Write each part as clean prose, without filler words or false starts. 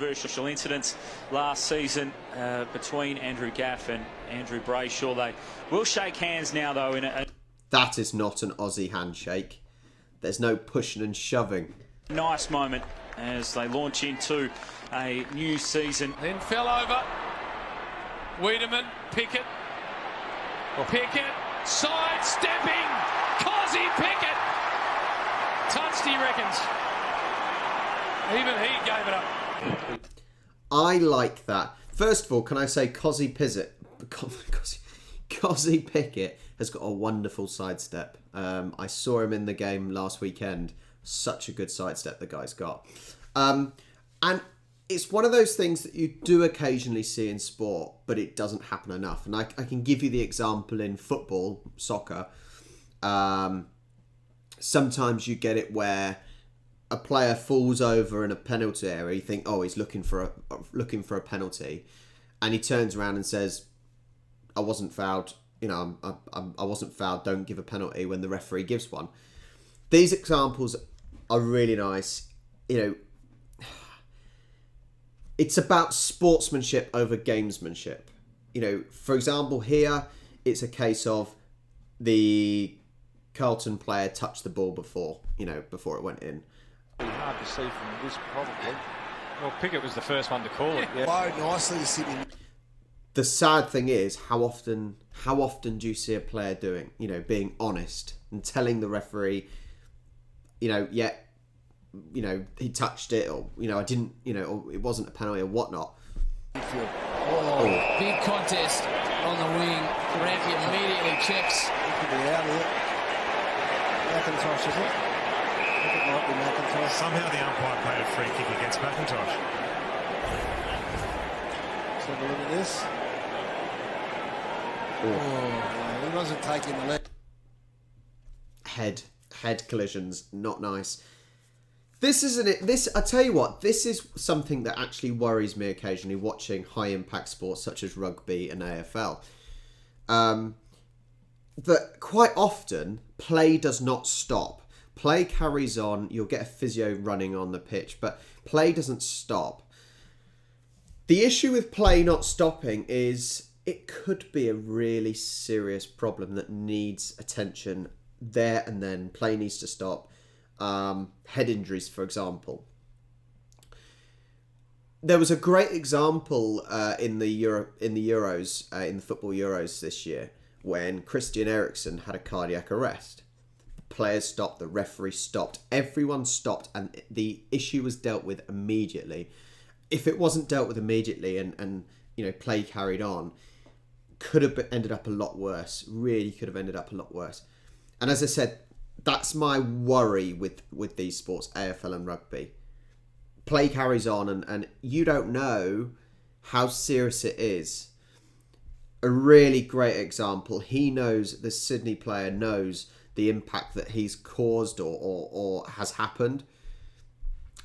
controversial incidents last season between Andrew Gaff and Andrew Brayshaw. They will shake hands now, though. That is not an Aussie handshake. There's no pushing and shoving. Nice moment as they launch into a new season. Then fell over. Wiedemann, Pickett. Pickett, sidestepping. Cozzy Pickett. Touched, he reckons. Even he gave it up. I like that. First of all, can I say Cozzy Pickett has got a wonderful sidestep. I saw him in the game last weekend. Such a good sidestep the guy's got. And it's one of those things that you do occasionally see in sport, but it doesn't happen enough. And I can give you the example in football, soccer. Sometimes you get it where a player falls over in a penalty area. You think, oh, he's looking for a penalty, and he turns around and says, "I wasn't fouled. You know, I wasn't fouled. Don't give a penalty when the referee gives one." These examples are really nice. You know, it's about sportsmanship over gamesmanship. You know, for example, here it's a case of the Carlton player touched the ball before it went in. Hard to see from this, probably. Well, Pickett was the first one to call it. Yeah. Low nicely to sit in. The sad thing is, how often do you see a player being honest and telling the referee, he touched it, or I didn't, or it wasn't a penalty or whatnot. Oh, big contest on the wing. Rampy immediately checks. He could be out of it. McIntosh, is it? I think it might be McIntosh. Somehow the umpire played a free kick against McIntosh. Let's have a look at this. Oh, he wasn't taking the left. Head collisions, not nice. This isn't it. This, I tell you what, this is something that actually worries me occasionally watching high impact sports such as rugby and AFL. That quite often play does not stop. Play carries on. You'll get a physio running on the pitch, but play doesn't stop. The issue with play not stopping is it could be a really serious problem that needs attention there and then. Play needs to stop. Head injuries, for example. There was a great example in the Euros, in the football Euros this year, when Christian Eriksen had a cardiac arrest. Players stopped, the referee stopped, everyone stopped, and the issue was dealt with immediately. If it wasn't dealt with immediately and play carried on, could have ended up a lot worse. Really could have ended up a lot worse. And as I said, that's my worry with these sports, AFL and rugby. Play carries on and you don't know how serious it is. A really great example, the Sydney player knows the impact that he's caused or has happened,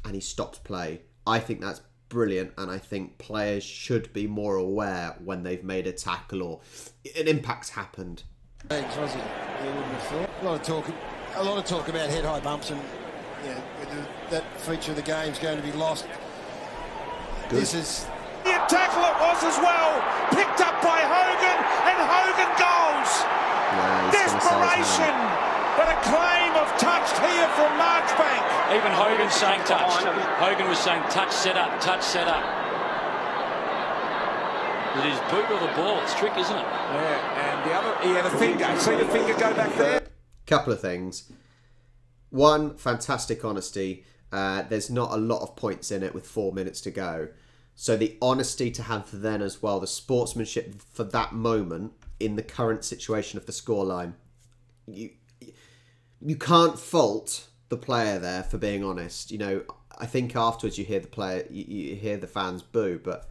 and he stopped play. I think that's brilliant, and I think players should be more aware when they've made a tackle or an impact's happened. Thanks, was it? You wouldn't have thought. A lot of talk about head-high bumps, and that feature of the game is going to be lost. Good. This is The tackle it was as well, picked up by Hogan, and Hogan goes. Desperation, but a claim of touched here from Marchbank. Even Hogan saying touch. Hogan was saying touch, set up, touch, set up. It is boot or the ball. It's trick, isn't it? Yeah, and the other, he had a finger. See the finger go back there? Couple of things. One, fantastic honesty. There's not a lot of points in it with 4 minutes to go. So the honesty to have then as well, the sportsmanship for that moment in the current situation of the scoreline. You can't fault the player there for being honest. I think afterwards you hear the player, you hear the fans boo, but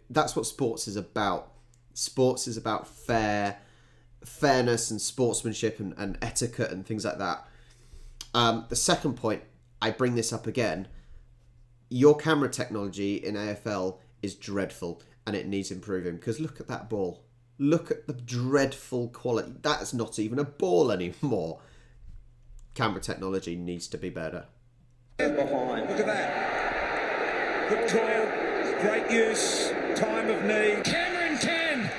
that's what sports is about. Sports is about fairness and sportsmanship and etiquette and things like that. The second point, I bring this up again. Your camera technology in AFL is dreadful and it needs improving, because look at that ball. Look at the dreadful quality. That's not even a ball anymore. Camera technology needs to be better. Behind. Look at that. Good call. Great use. Time of need. Cameron Ken.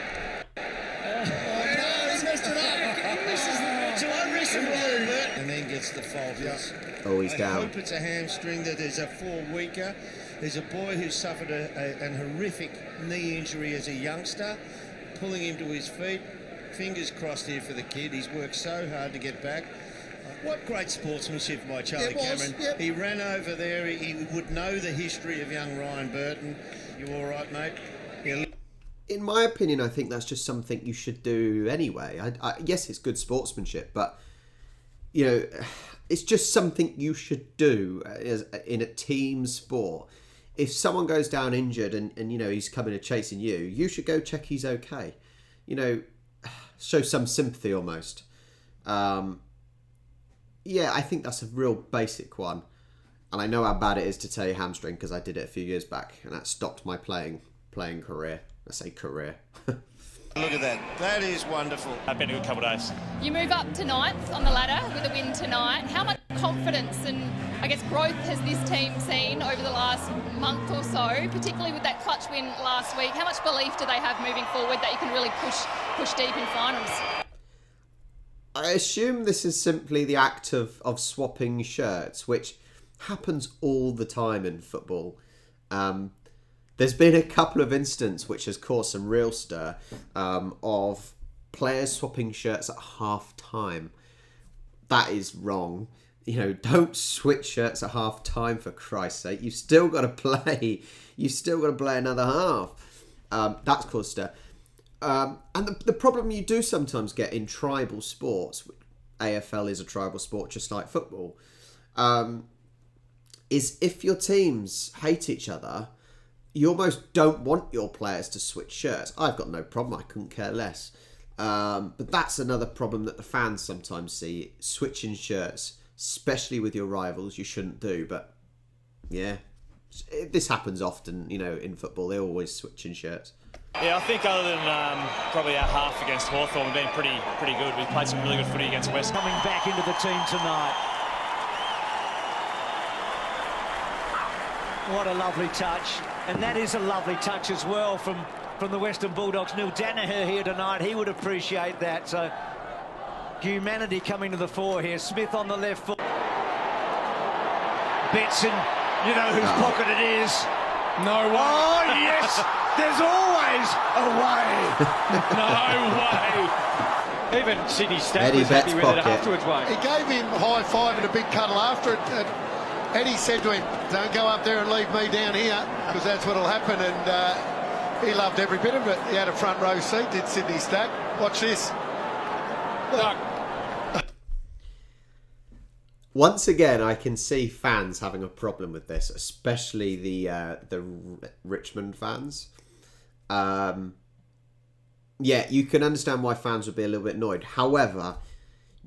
And then gets the fault. Oh, he's down. I hope it's a hamstring, that there's a 4-weeker. There's a boy who suffered an horrific knee injury as a youngster, pulling him to his feet. Fingers crossed here for the kid. He's worked so hard to get back. What great sportsmanship by Charlie Cameron. Yep. He ran over there. He would know the history of young Ryan Burton. You all right, mate? Yeah. In my opinion, I think that's just something you should do anyway. Yes, it's good sportsmanship, but you know, it's just something you should do in a team sport. If someone goes down injured and you know he's coming to chasing you, you should go check he's okay. You know, show some sympathy almost. Yeah, I think that's a real basic one. And I know how bad it is to tear your hamstring because I did it a few years back and that stopped my playing career. I say career. Look at that. That is wonderful. It's been a good couple of days. You move up to ninth on the ladder with a win tonight. How much confidence and, I guess, growth has this team seen over the last month or so, particularly with that clutch win last week? How much belief do they have moving forward that you can really push deep in finals? I assume this is simply the act of swapping shirts, which happens all the time in football. There's been a couple of instances which has caused some real stir of players swapping shirts at half time. That is wrong. You know, don't switch shirts at half time, for Christ's sake. You've still got to play. You've still got to play another half. That's caused stir. And the problem you do sometimes get in tribal sports, AFL is a tribal sport just like football, is if your teams hate each other, you almost don't want your players to switch shirts. I've got no problem. I couldn't care less. But that's another problem that the fans sometimes see. Switching shirts, especially with your rivals, you shouldn't do. But yeah, this happens often, you know, in football. They're always switching shirts. Yeah, I think other than probably our half against Hawthorn, we've been pretty good. We've played some really good footy against West. Coming back into the team tonight. What a lovely touch. And that is a lovely touch as well from the Western Bulldogs. Neil Danaher here tonight. He would appreciate that. So humanity coming to the fore here. Smith on the left foot. Betson, you know whose pocket it is. No way. Oh, yes. There's always a way. No way. Even Sidestepping was happy with it afterwards, mate. He gave him a high five and a big cuddle after it. Eddie said to him, don't go up there and leave me down here, because that's what'll happen. And he loved every bit of it. He had a front row seat, did Sydney Stack. Watch this. Look. Once again, I can see fans having a problem with this, especially the Richmond fans. Yeah, you can understand why fans would be a little bit annoyed. However,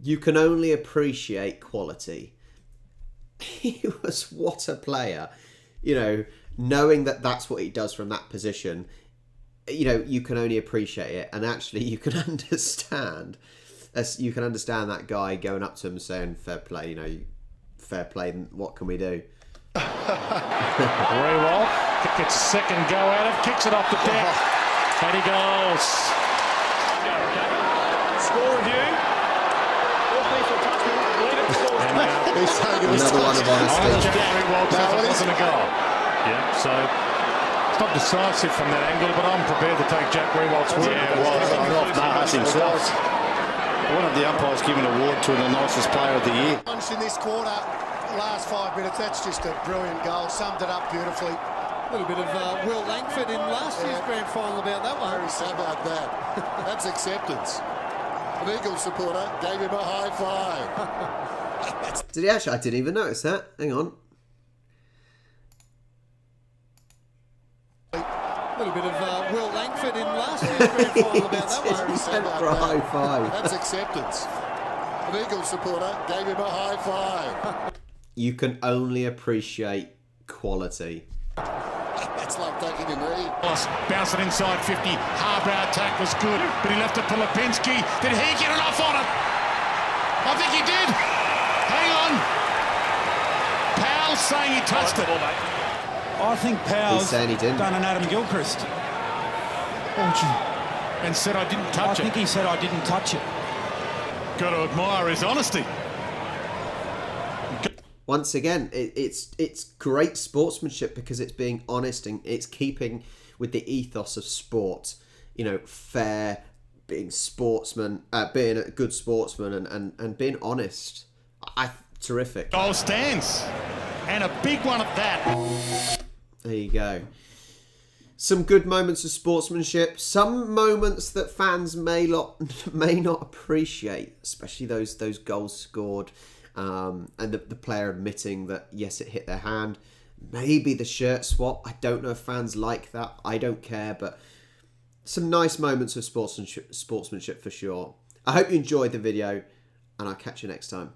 you can only appreciate quality. He was what a player, you know, knowing that that's what he does from that position. You know, you can only appreciate it, and actually, you can understand. You can understand that guy going up to him saying, "Fair play, you know, fair play. What can we do?" Very well. Gets a second go at it, kicks it off the deck, and he goes. Score review. He's saying it was Another one of honesty. Very well says it wasn't a goal. Yeah, so it's not decisive from that angle, but I'm prepared to take Jack Rewalt's word. Yeah, it was. Not Nahas himself. One of the umpires giving an award to the nicest player of the year. Once in this quarter, last 5 minutes, that's just a brilliant goal. Summed it up beautifully. A little bit of Will Langford in last year's grand final about that one. Very sad about that. That's acceptance. An Eagles supporter gave him a high five. Did he actually? I didn't even notice that. Hang on. A little bit of Will Langford in last year's grand final about that one. He went for a high five. That's acceptance. An Eagles supporter gave him a high five. You can only appreciate quality. That's like taking a knee. Bounced it inside 50. Harbrow attack was good, but he left it to Lipinski. Did he get enough on it? I think he did. Hang on. Powell's saying he touched it. I think Powell's He's saying he didn't. done an Adam Gilchrist. And said I didn't I touch think it. he said I didn't touch it. Got to admire his honesty. Once again, it's great sportsmanship because it's being honest and it's keeping with the ethos of sport. You know, fair, being being a good sportsman and being honest. Terrific. Goal stands. And a big one at that. There you go. Some good moments of sportsmanship. Some moments that fans may not appreciate, especially those goals scored. And the player admitting that, yes, it hit their hand. Maybe the shirt swap. I don't know if fans like that. I don't care. But some nice moments of sportsmanship for sure. I hope you enjoyed the video, and I'll catch you next time.